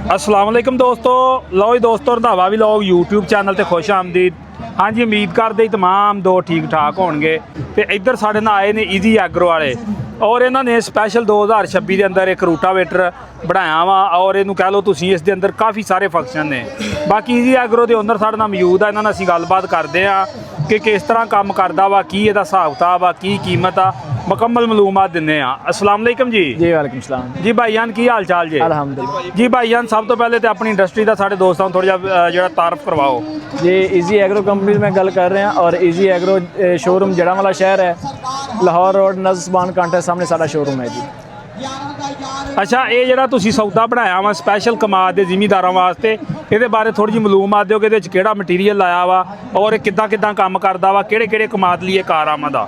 अस्सलाम वालेकुम दोस्तों। लो जी दोस्तों, रंधावा व्लॉग यूट्यूब चैनल ते खुश आमदीद। हाँ जी, उम्मीद करते तमाम दो ठीक ठाक होणगे। ते इधर साढ़े नाल आए ने ईजी एग्रो वाले और इन्होंने स्पैशल 2026 के अंदर एक रूटावेटर बनाया वा और इनू कह लो तुसीं इस दे अंदर काफ़ी सारे फंक्शन ने। बाकी ईजी एग्रो के ओनर साढ़े नाल मौजूद है, इन्होंने असीं गलबात करते हैं कि किस तरह काम करता वा, की इहदा हिसाब किताब आ, की कीमत आ, मुकम्मल मालूमात दिंदे आ। अस्सलाम वालेकुम जी। जी वालेकुम सलाम जी भाईजान, की हाल चाल जी? अल्हम्दुलिल्लाह। जी भाईजान, सब तो पहले तो अपनी इंडस्ट्री का साढ़े दोस्तों थोड़ा जिहा जिहड़ा तारफ करवाओ। जी ईजी एग्रो कंपनी में गल कर रहे हैं और ईजी एग्रो शोरूम जड़ांवाला शहर है, लाहौर रोड नज़बान कांटे सामने साडा शोरूम है जी। अच्छा, ये जिहड़ा तुसीं सौदा बनाया वा स्पैशल कमाद दे जिमीदारां वास्ते, ਇਹਦੇ बारे थोड़ी जी मालूमात दिओ कि ਇਹਦੇ 'ਚ ਕਿਹੜਾ मटीरियल लाया वा और किद्दां किद्दां काम करदा वा, किहड़े किहड़े कमाद लिए कारआमद आ?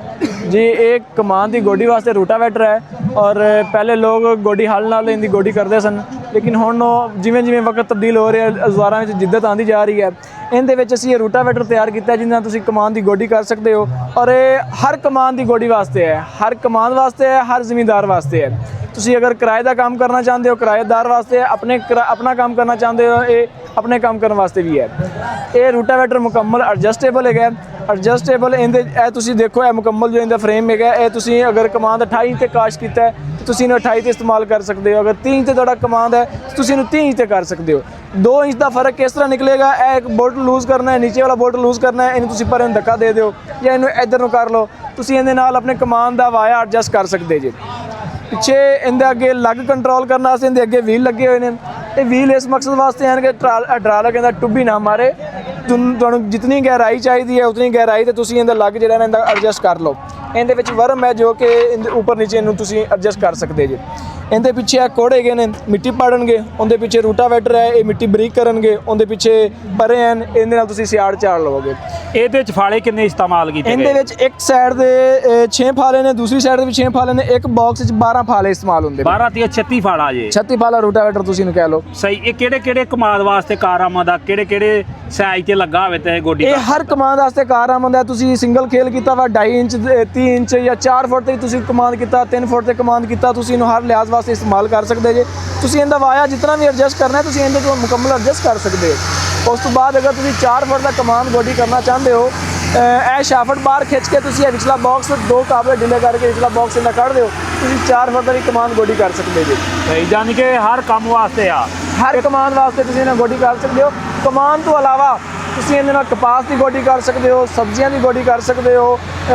जी एक कमान की गोडी वास्ते रूटावेटर है और पहले लोग गोडी हल नाल इनकी गोडी करते सन, लेकिन हुण जिवें जिवें वक्त तब्दील हो रहा है, औज़ारां में जिद्दत आती जा रही है। इहदे विच असीं ये रूटावेटर तैयार किया जिन्हां तुसीं कमान की गोडी कर सकते हो और हर कमान की गोडी वास्ते है, हर कमान वास्ते है, हर जिमीदार वास्ते है। तुसीं अगर किराए का काम करना चाहते हो किराएदार वास्ते, अपना काम करना चाहते हो ये अपने काम करने वास्ते भी है। ये रूटावेटर मुकम्मल एडजस्टेबल है, एडजस्टेबल इहदे तुसीं देखो है मुकम्मल जो इहदा फ्रेम है, ये तुसीं अगर कमांद 28 ते काश कीता है तो तुसीं इहनूं 28 ते इस्तेमाल कर सकते हो। अगर 3 ते तुहाडा कमांद है तो तुसीं इहनूं 3 ते कर सकते हो। 2 इंच का फर्क किस तरह निकलेगा? एक बोल्ट लूज़ करना है, नीचे वाला बोल्ट लूज़ करना है, इन्हूं तुसीं पर धक्का दे दो या इन्हूं इधर नूं कर लो, तुसीं इहदे नाल अपने कमांद दा वाया एडजस्ट कर सकते जी। पिछे इहदे अगे लग कंट्रोल करने वास्ते इहदे अगे व्हील लगे हुए हैं। ये व्हील इस मकसद वास्ते हैं कि हाइड्रोलिक इहदा टुब्बी ना मारे। तुहानूं जितनी गहराई चाहिए है उतनी गहराई ते तुसीं इहदा लग जिहड़ा इहदा एडजस्ट कर लो। इहदे विच वर्म है जो कि ऊपर नीचे इहनूं तुसीं एडजस्ट कर सकते जी। इहदे पिछे कोड़े गए ने मिट्टी पाड़नगे, उहदे पिछे रूटावेटर है ये मिट्टी बरीक करनगे, उहदे पिछे परे हैं इहदे नाल तुसीं सियाड़ झाड़ लवोगे। ਇਹਦੇ 'ਚ फाले किन्ने इस्तेमाल कीते इहदे विच एक साइड दे 6 फाले ने, दूसरी साइड दे भी 6 फाले ने, एक बॉक्स विच 12 फाले इस्तेमाल हुंदे। 12 ते 36 फाला जे। 36 फाला रूटावेटर तुसीं इहनूं कह लो। सही। ये किहड़े किहड़े कमाद वास्ते कारआमद आ, किहड़े किहड़े साइज ते लगा होवे ते गोडी ये हर कमांद वास्ते कारआमद है। तुसीं सिंगल खेल कीता वा 2.5 इंच 3 इंच या 4 फुट ते तुसीं कमांद कीता, 3 फुट ते कमांद कीता, तुसीं इहनूं हर लिहाज वास्ते इस्तेमाल कर सकते जे। तुसीं इहदा वाया जितना भी एडजस्ट करना है तुसीं इहदे तो मुकम्मल एडजस्ट कर सकते हो। उस तो बाद अगर तुसीं 4 फुट का कमांद गोडी करना चाहते हो, ए शाफट बाहर खिंच के तुसीं विचला बॉक्स 2 काबले ढिले करके विचला बॉक्स इहदा कढ़ दिओ, तुसीं 4 फुट की कमांद गोडी कर सकते जी। सही, यानी कि हर काम वास्ते आ, हर कमांद वास्ते तुसीं इहनां गोडी कर सकते हो। कमांद तो अलावा तुसीं इहदे नाल कपास की गोडी कर सकते हो, सब्जियां की गोडी कर सकते हो,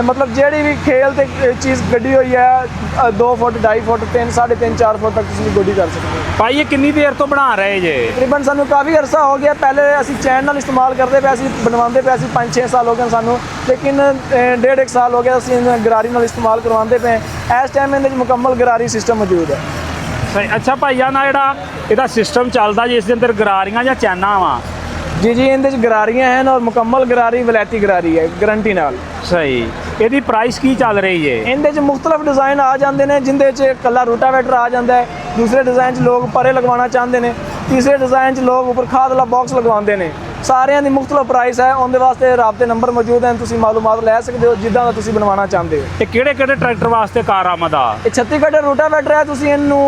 मतलब जिहड़ी भी खेल ते चीज़ गड्डी हुई है 2 फुट 2.5 फुट 3 3.5 4 फुट तक तुसीं गोडी कर सकते हो। भाई ये कितनी देर तो बना रहे जे? तकरीबन सानू काफ़ी अरसा हो गया। पहले असीं चैन नाल इस्तेमाल करते पे, असीं बनवाते पे, असीं 5-6 साल हो गए सानू, लेकिन 1.5-1 साल हो गया असीं गरारी नाल इस्तेमाल करवाते पे। इस टाइम इहदे मुकम्मल गरारी सिस्टम मौजूद है। सही। अच्छा भाईजान, आ जिहड़ा ਇਹਦਾ सिस्टम ਚੱਲਦਾ ਜੀ, ਇਸ ਦੇ ਅੰਦਰ ਗਰਾਰੀਆਂ ਜਾਂ ਚੈਨਾਂ ਵਾ? जी जी इहदे गरारियाँ हैं और मुकम्मल गरारी वलैती गरारी है गारंटी नाल। सही। ਇਹਦੀ प्राइस की ਚੱਲ ਰਹੀ है? इहदे मुख्तलिफ डिज़ाइन आ जाते हैं, जिंदे कला रूटावेटर आ जाता है, दूसरे डिज़ाइन लोग परे लगवाना चाहते हैं, तीसरे डिज़ाइन लोग ऊपर खाद वाला बॉक्स लगवाते हैं। सारियां दी मुख्तलिफ प्राइस है, उनके वास्ते राबते नंबर मौजूद हैं, तुसीं मालूमात लै सकते हो जिद्दां दा तुसीं बनवाना चाहते हो। ਇਹ ਕਿਹੜੇ ਕਿਹੜੇ ट्रैक्टर वास्ते कारआमद आ? ये 36 गड्डे रूटावेटर है, तुसीं इहनूं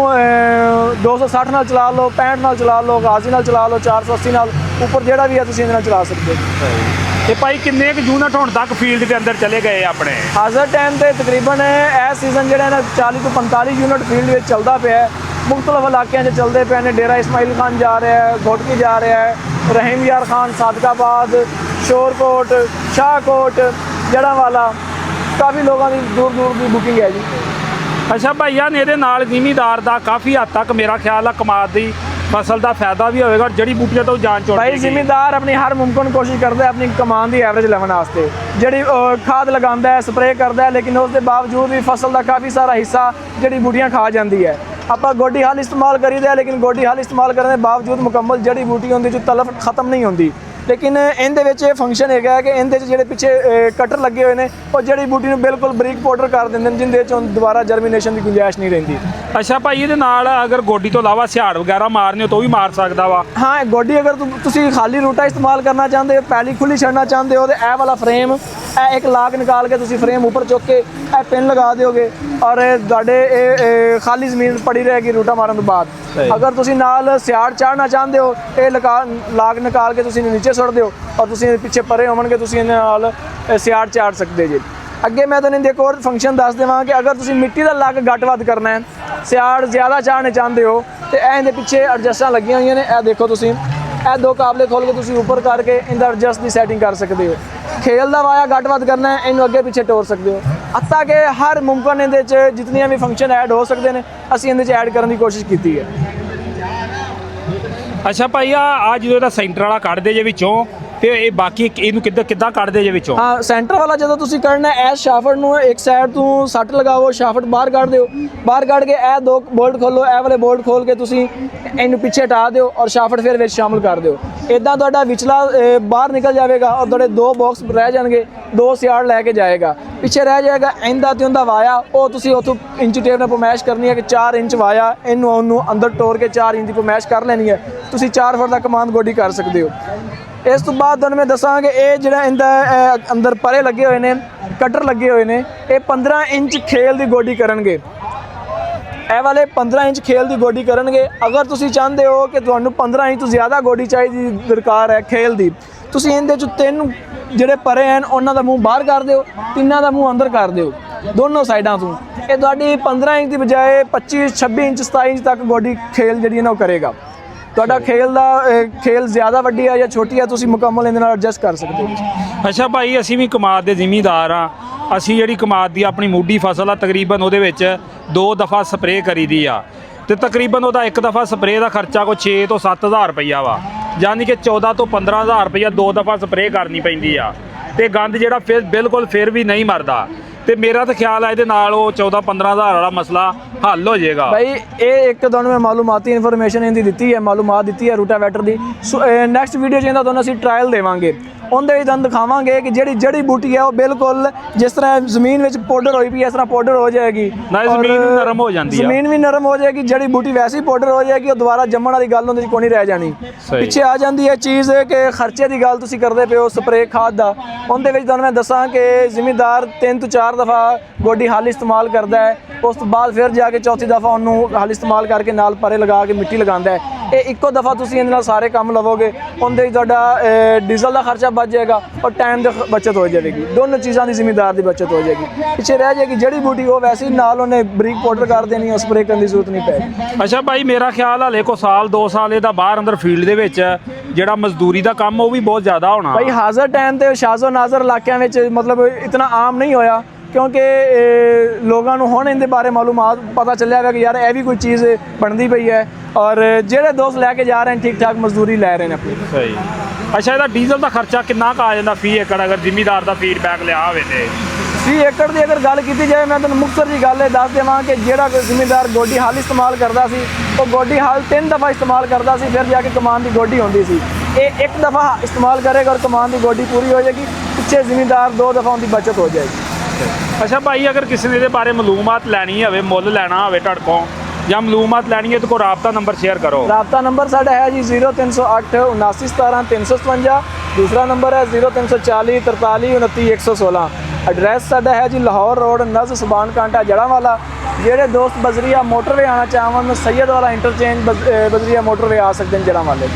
260 नाल चला लो, 65 नाल चला लो, गाजी नाल चला लो, 480 नाल, ऊपर जेड़ा भी है तुसीं इहदे नाल चला सकते हो। ਇਹ ਭਾਈ ਕਿੰਨੇ ਕੁ यूनिट ਹੁਣ तक फील्ड के अंदर चले गए अपने? हाज़र टाइम ते तकरीबन इस सीजन जो है ना 40 तो 45 यूनिट फील्ड में चलता पे है। मुख्तलिफ इलाकों से चलते पे हैं। डेरा इस्माइल खान जा रहा है, घोटकी जा रहा है, रहीम यार खान, सादकाबाद, शोरकोट, शाहकोट, जड़ांवाला, काफ़ी लोगों की दूर दूर की बुकिंग है जी। अच्छा भाईजान, ਇਹਦੇ ਨਾਲ ਜ਼ਿਮੀਦਾਰ ਦਾ ਕਾਫੀ हद तक मेरा ख्याल है कमाद की फसल का फायदा भी होगा और जड़ी बूटियां तो जान छोड़ भाई जिमीदार अपनी हर मुमकिन कोशिश करता है अपनी कमान की एवरेज लैने वास्ते, जी खाद लगाता है, स्प्रे करता है, लेकिन उसके बावजूद भी फसल का काफ़ी सारा हिस्सा जड़ी बूटियां खा जाती है। आप गोडी हल इस्तेमाल करीदा है, लेकिन गोडी हल इस्तेमाल करने के बावजूद मुकम्मल जड़ी बूटी होंगी जो तलफ खत्म नहीं होती। लेकिन इहदे फंक्शन है कि इहदे जिहड़े पिछे कटर लगे हुए हैं वो जड़ी बूटी को बिल्कुल बरीक पाउडर कर देंगे, जिंदे दोबारा जर्मीनेशन की गुंजाइश नहीं रही। अच्छा भाई, ये अगर गोडी तो इलावा सियाड़ वगैरह मारने हो तो भी मार सकता वा? हाँ, गोडी अगर तुम खाली रूटा इस्तेमाल करना चाहते हो, पैली खुली छड़ना चाहते हो, तो यह वाला फ्रेम एक लाक निकाल के तुम फ्रेम ऊपर चुक के पिन लगा दोगे और तुहाडे खाली जमीन पड़ी रहेगी रूटा मारन तो बाद। ਅਗਰ ਤੁਸੀਂ ਨਾਲ ਸਿਆੜ ਚਾੜਨਾ ਚਾਹੁੰਦੇ ਹੋ ਇਹ ਲਾਗ ਨਿਕਾਲ ਕੇ ਤੁਸੀਂ ਨੀਚੇ ਸੁੱਟ ਦਿਓ ਔਰ ਤੁਸੀਂ ਪਿੱਛੇ ਪਰੇ ਹੋਵਣਗੇ ਤੁਸੀਂ ਇਹਦੇ ਨਾਲ ਸਿਆੜ ਚਾੜ ਸਕਦੇ ਜੀ। ਅੱਗੇ ਮੈਂ ਤੁਹਾਨੂੰ ਇੱਕ ਹੋਰ ਫੰਕਸ਼ਨ ਦੱਸ ਦੇਵਾਂ ਕਿ ਅਗਰ ਤੁਸੀਂ ਮਿੱਟੀ ਦਾ ਲੱਗ ਗੱਟ ਵੱਧ ਕਰਨਾ ਹੈ, ਸਿਆੜ ਜ਼ਿਆਦਾ ਚਾੜਨੇ ਚਾਹੁੰਦੇ ਹੋ ਤੇ ਇਹਦੇ ਪਿੱਛੇ ਐਡਜਸਟਾਂ ਲੱਗੀਆਂ ਹੋਈਆਂ ਨੇ। ਇਹ ਦੇਖੋ ਤੁਸੀਂ, ਇਹ ਦੋ ਕਾਬਲੇ ਖੋਲ ਕੇ ਤੁਸੀਂ ਉੱਪਰ ਕਰਕੇ ਇਹਦਾ ਐਡਜਸਟ ਦੀ ਸੈਟਿੰਗ ਕਰ ਸਕਦੇ ਹੋ। ਖੇਲ ਦਾ ਵਾਇਆ ਗੱਟ ਵੱਧ ਕਰਨਾ ਹੈ, ਇਹਨੂੰ ਅੱਗੇ ਪਿੱਛੇ ਟੋਰ ਸਕਦੇ ਹੋ। ਅੱਤਾ ਕਿ ਹਰ ਮੁਮਕਨ ਇਹਦੇ 'ਚ ਜਿਤਨੀਆਂ ਵੀ ਫੰਕਸ਼ਨ ਐਡ ਹੋ ਸਕਦੇ ਨੇ ਅਸੀਂ ਇਹਦੇ 'ਚ ਐਡ ਕਰਨ ਦੀ ਕੋਸ਼ਿਸ਼ ਕੀਤੀ ਹੈ। ਅੱਛਾ ਭਾਈ ਆ ਜਦੋਂ ਇਹਦਾ ਸੈਂਟਰ ਵਾਲਾ ਕੱਢਦੇ ਜੇ ਵਿੱਚੋਂ ਤੇ ਇਹ ਬਾਕੀ ਇਹਨੂੰ ਕਿੱਦਾਂ ਕੱਢਦੇ ਜੇ ਵਿੱਚੋਂ? ਹਾਂ, ਸੈਂਟਰ ਵਾਲਾ ਜਦੋਂ ਤੁਸੀਂ ਕਰਨਾ ਐਸ ਸ਼ਾਫਟ ਨੂੰ ਇੱਕ ਸਾਈਡ ਤੋਂ ਸੱਟ ਲਗਾਓ, ਸ਼ਾਫਟ ਬਾਹਰ ਕੱਢ ਦਿਓ, ਬਾਹਰ ਕੱਢ ਕੇ ਇਹ ਦੋ ਬੋਲਟ ਖੋਲੋ, ਇਹ ਵਾਲੇ ਬੋਲਟ ਖੋਲ ਕੇ ਤੁਸੀਂ ਇਹਨੂੰ ਪਿੱਛੇ ਹਟਾ ਦਿਓ ਔਰ ਸ਼ਾਫਟ ਫਿਰ ਵਿੱਚ ਸ਼ਾਮਲ ਕਰ ਦਿਓ। ਇਦਾਂ ਤੁਹਾਡਾ ਵਿਚਲਾ ਬਾਹਰ ਨਿਕਲ ਜਾਵੇਗਾ ਔਰ ਤੁਹਾਡੇ ਦੋ ਬਾਕਸ ਰਹਿ ਜਾਣਗੇ, ਦੋ ਸਿਆੜ ਲੈ ਕੇ ਜਾਏਗਾ। ਪਿੱਛੇ ਰਹਿ ਜਾਏਗਾ ਇਹਦਾ ਤੇ ਉਹਦਾ ਵਾਇਆ, ਉਹ ਤੁਸੀਂ ਉੱਥੋਂ ਇੰਚ ਟੇਪ ਨਾਲ ਪਮੈਸ਼ ਕਰਨੀ ਹੈ ਕਿ 4 ਇੰਚ ਵਾਇਆ ਇਹਨੂੰ ਉਹਨੂੰ ਅੰਦਰ ਟੋਰ ਕੇ 4 ਇੰਚ ਦੀ ਪਮੈਸ਼ ਕਰ ਲੈਣੀ ਹੈ। ਤੁਸੀਂ 4 ਫੁੱਟ ਦਾ ਕਮਾਂਦ ਗੋਡੀ ਕਰ ਸਕਦੇ ਹੋ। ਇਸ ਤੋਂ ਬਾਅਦ ਤੁਹਾਨੂੰ ਮੈਂ ਦੱਸਾਂ ਕਿ ਇਹ ਜਿਹੜਾ ਇਹਦਾ ਅੰਦਰ ਪਰੇ ਲੱਗੇ ਹੋਏ ਨੇ, ਕਟਰ ਲੱਗੇ ਹੋਏ ਨੇ, ਇਹ 15 ਇੰਚ ਖੇਲ ਦੀ ਗੋਡੀ ਕਰਨਗੇ। ਇਹ ਵਾਲੇ 15 ਇੰਚ ਖੇਲ ਦੀ ਗੋਡੀ ਕਰਨਗੇ। ਅਗਰ ਤੁਸੀਂ ਚਾਹੁੰਦੇ ਹੋ ਕਿ ਤੁਹਾਨੂੰ 15 ਇੰਚ ਤੋਂ ਜ਼ਿਆਦਾ ਗੋਡੀ ਚਾਹੀਦੀ ਦਰਕਾਰ ਹੈ ਖੇਲ ਦੀ, ਤੁਸੀਂ ਇਹਦੇ 'ਚ 3 ਜਿਹੜੇ ਪਰੇ ਹਨ ਉਹਨਾਂ ਦਾ ਮੂੰਹ ਬਾਹਰ ਕਰ ਦਿਓ, 3 ਦਾ ਮੂੰਹ ਅੰਦਰ ਕਰ ਦਿਓ ਦੋਨੋਂ ਸਾਈਡਾਂ ਤੋਂ। ਇਹ ਤੁਹਾਡੀ 15 ਇੰਚ ਦੀ ਬਜਾਏ 25, 26 ਇੰਚ, 27 ਇੰਚ ਤੱਕ ਗੋਡੀ ਖੇਲ ਜਿਹੜੀ ਹੈ ਨਾ ਉਹ ਕਰੇਗਾ। ਤੁਹਾਡਾ ਖੇਲ ਜ਼ਿਆਦਾ ਵੱਡੀ ਹੈ ਜਾਂ ਛੋਟੀ ਹੈ, ਤੁਸੀਂ ਮੁਕੰਮਲ ਇਹਦੇ ਨਾਲ ਐਡਜਸਟ ਕਰ ਸਕਦੇ ਹੋ। ਅੱਛਾ ਭਾਈ, ਅਸੀਂ ਵੀ ਕਮਾਦ ਦੇ ਜ਼ਿਮੀਂਦਾਰ ਆ। ਅਸੀਂ ਜਿਹੜੀ ਕਮਾਦ ਦੀ ਆਪਣੀ ਮੂਡੀ ਫਸਲ ਆ ਤਕਰੀਬਨ ਉਹਦੇ ਵਿੱਚ 2 ਦਫਾ ਸਪਰੇਅ ਕਰੀਦੀ ਆ ਤੇ ਤਕਰੀਬਨ ਉਹਦਾ ਇੱਕ ਦਫਾ ਸਪਰੇਅ ਦਾ ਖਰਚਾ ਕੋਈ 6 ਤੋਂ 7,000 ਰੁਪਈਆ ਵਾ, ਯਾਨੀ ਕਿ 14 ਤੋਂ 15,000 ਰੁਪਈਆ 2 ਦਫਾ ਸਪਰੇਅ ਕਰਨੀ ਪੈਂਦੀ ਆ ਤੇ ਗੰਦ ਜਿਹੜਾ ਫਿਰ ਵੀ ਨਹੀਂ ਮਰਦਾ। ਤੇ ਮੇਰਾ ਤਾਂ ਖਿਆਲ ਹੈ ਇਹਦੇ ਨਾਲ ਉਹ 14-15,000 ਵਾਲਾ ਮਸਲਾ ਹੱਲ ਹੋ ਜਾਏਗਾ। ਭਾਈ ਇਹ ਇੱਕ ਤੁਹਾਨੂੰ ਮੈਂ ਮਾਲੂਮਾਤੀ ਇਨਫੋਰਮੇਸ਼ਨ ਇਹਦੀ ਦਿੱਤੀ ਹੈ, ਮਾਲੂਮਾਤ ਦਿੱਤੀ ਹੈ ਰੂਟਾਵੈਟਰ ਦੀ। ਨੈਕਸਟ ਵੀਡੀਓ 'ਚ ਇਹਦਾ ਤੁਹਾਨੂੰ ਅਸੀਂ ਟਰਾਇਲ ਦੇਵਾਂਗੇ, ਉਹਦੇ ਵਿੱਚ ਤੁਹਾਨੂੰ ਦਿਖਾਵਾਂਗੇ ਕਿ ਜਿਹੜੀ ਜੜੀ ਬੂਟੀ ਹੈ ਉਹ ਬਿਲਕੁਲ ਜਿਸ ਤਰ੍ਹਾਂ ਜ਼ਮੀਨ ਵਿੱਚ ਪਾਊਡਰ ਹੋਈ ਪਈ ਇਸ ਤਰ੍ਹਾਂ ਪਾਊਡਰ ਹੋ ਜਾਏਗੀ, ਜ਼ਮੀਨ ਵੀ ਨਰਮ ਹੋ ਜਾਂਦੀ ਹੈ, ਜ਼ਮੀਨ ਵੀ ਨਰਮ ਹੋ ਜਾਏਗੀ, ਜੜੀ ਬੂਟੀ ਵੈਸੇ ਹੀ ਪਾਊਡਰ ਹੋ ਜਾਏਗੀ, ਉਹ ਦੁਬਾਰਾ ਜੰਮਣ ਵਾਲੀ ਗੱਲ ਉਹਦੇ 'ਚ ਕੋਈ ਨਹੀਂ ਰਹਿ ਜਾਣੀ। ਪਿੱਛੇ ਆ ਜਾਂਦੀ ਹੈ ਚੀਜ਼ ਕਿ ਖਰਚੇ ਦੀ ਗੱਲ ਤੁਸੀਂ ਕਰਦੇ ਪਏ ਹੋ ਸਪਰੇਅ ਖਾਦ ਦਾ, ਉਹਦੇ ਵਿੱਚ ਤੁਹਾਨੂੰ ਮੈਂ ਦੱਸਾਂ ਕਿ ਜ਼ਿਮੀਂਦਾਰ 3 ਤੋਂ 4 ਦਫਾ ਗੋਡੀ ਹਲ ਇਸਤੇਮਾਲ ਕਰਦਾ ਹੈ, ਉਸ ਤੋਂ ਬਾਅਦ ਫਿਰ ਜਾ ਕੇ ਚੌਥੀ ਦਫਾ ਉਹਨੂੰ ਹਲ ਇਸਤੇਮਾਲ ਕਰਕੇ ਨਾਲ ਪਰੇ ਲਗਾ ਕੇ ਮਿੱਟੀ ਲਗਾਉਂਦਾ ਹੈ। ਇਹ ਇੱਕੋ ਦਫਾ ਤੁਸੀਂ ਇਹਦੇ ਨਾਲ ਸਾਰੇ ਕੰਮ ਲਵੋਗੇ, ਉਹਦੇ ਵਿੱਚ ਤੁਹਾਡਾ ਡੀਜ਼ਲ ਦਾ ਖਰਚਾ ਬਚ ਜਾਏਗਾ ਔਰ ਟਾਈਮ ਦੀ ਬਚਤ ਹੋ ਜਾਵੇਗੀ। ਦੋਨੋਂ ਚੀਜ਼ਾਂ ਦੀ ਜ਼ਿਮੀਂਦਾਰ ਦੀ ਬਚਤ ਹੋ ਜਾਏਗੀ। ਪਿੱਛੇ ਰਹਿ ਜਾਏਗੀ ਜੜੀ ਬੂਟੀ, ਉਹ ਵੈਸੇ ਹੀ ਨਾਲ ਉਹਨੇ ਬਰੀਕ ਪਾਊਡਰ ਕਰ ਦੇਣੀ ਹੈ, ਸਪਰੇਅ ਕਰਨ ਦੀ ਜ਼ਰੂਰਤ ਨਹੀਂ ਪਏਗੀ। ਅੱਛਾ ਭਾਈ, ਮੇਰਾ ਖਿਆਲ ਹਾਲੇ ਕੋ ਸਾਲ 2 ਸਾਲ ਇਹਦਾ ਬਾਹਰ ਅੰਦਰ ਫੀਲਡ ਦੇ ਵਿੱਚ ਜਿਹੜਾ ਮਜ਼ਦੂਰੀ ਦਾ ਕੰਮ ਉਹ ਵੀ ਬਹੁਤ ਜ਼ਿਆਦਾ ਹੋਣਾ। ਭਾਈ ਹਾਜ਼ਰ ਟਾਈਮ ਤੇ ਸ਼ਾਜ਼ੋ ਨਾਜ਼ਰ ਇਲਾਕਿਆਂ ਵਿੱਚ ਮਤਲਬ ਇਤਨਾ ਆਮ ਨਹੀਂ ਹੋਇਆ ਕਿਉਂਕਿ ਲੋਕਾਂ ਨੂੰ ਹੁਣ ਇਹਦੇ ਬਾਰੇ ਮਾਲੂਮਾਤ ਪਤਾ ਚੱਲਿਆ ਹੋਇਆ ਕਿ ਯਾਰ ਇਹ ਵੀ ਕੋਈ ਚੀਜ਼ ਬਣਦੀ ਪਈ ਹੈ ਔਰ ਜਿਹੜੇ ਦੋਸਤ ਲੈ ਕੇ ਜਾ ਰਹੇ ਨੇ ਠੀਕ ਠਾਕ ਮਜ਼ਦੂਰੀ ਲੈ ਰਹੇ ਨੇ ਆਪਣੀ। ਸਹੀ। ਅੱਛਾ, ਇਹਦਾ ਡੀਜ਼ਲ ਦਾ ਖਰਚਾ ਕਿੰਨਾ ਕੁ ਆ ਜਾਂਦਾ ਫੀ ਏਕੜ ਅਗਰ ਜ਼ਿਮੀਂਦਾਰ ਦਾ ਫੀਡਬੈਕ ਲਿਆ ਹੋਵੇ ਤੇ? 20 ਏਕੜ ਦੀ ਅਗਰ ਗੱਲ ਕੀਤੀ ਜਾਏ ਮੈਂ ਤੁਹਾਨੂੰ ਮੁਕਤਸਰ ਦੀ ਗੱਲ ਦੱਸ ਦੇਵਾਂ ਕਿ ਜਿਹੜਾ ਜ਼ਿਮੀਂਦਾਰ ਗੋਡੀ ਹਲ ਇਸਤੇਮਾਲ ਕਰਦਾ ਸੀ ਉਹ ਗੋਡੀ ਹਲ 3 ਦਫਾ ਇਸਤੇਮਾਲ ਕਰਦਾ ਸੀ, ਫਿਰ ਜਾ ਕੇ ਕਮਾਨ ਦੀ ਗੋਡੀ ਹੁੰਦੀ ਸੀ। ਇਹ 1 ਦਫਾ ਇਸਤੇਮਾਲ ਕਰੇਗਾ ਔਰ ਕਮਾਨ ਦੀ ਗੋਡੀ ਪੂਰੀ ਹੋ ਜਾਏਗੀ, ਪਿੱਛੇ ਜ਼ਿਮੀਂਦਾਰ 2 ਦਫਾ ਉਹਦੀ ਬਚਤ ਹੋ ਜਾਏਗੀ। ਅੱਛਾ ਭਾਈ, ਅਗਰ ਕਿਸੇ ਨੇ ਇਹਦੇ ਬਾਰੇ ਮਾਲੂਮਾਤ ਲੈਣੀ ਹੋਵੇ, ਮੁੱਲ ਲੈਣਾ ਹੋਵੇ ਤੁਹਾਡੇ ਕੋਲ ਜਾਂ ਮਾਲੂਮਾਤ ਲੈਣੀ ਹੈ ਤਾਂ ਕੋਈ ਰਾਬਤਾ ਨੰਬਰ ਸ਼ੇਅਰ ਕਰੋ। ਰਾਬਤਾ ਨੰਬਰ ਸਾਡਾ ਹੈ ਜੀ 0308 7917 357, ਦੂਸਰਾ ਨੰਬਰ ਹੈ 0340 43 29 116। ਐਡਰੈਸ ਸਾਡਾ ਹੈ ਜੀ ਲਾਹੌਰ ਰੋਡ ਨਜ਼ ਸੁਬਾਨ ਕਾਂਟਾ ਜੜਾਂਵਾਲਾ। ਜਿਹੜੇ ਦੋਸਤ ਬਜ਼ਰੀਆ ਮੋਟਰਵੇ ਆਉਣਾ ਚਾਹਵਣ ਸੈयद वाला ਇੰਟਰਚੇਂਜ ਬਜ਼ਰੀਆ ਮੋਟਰਵੇ ਆ ਸਕਦੇ ਨੇ ਜੜਾਂਵਾਲੇ।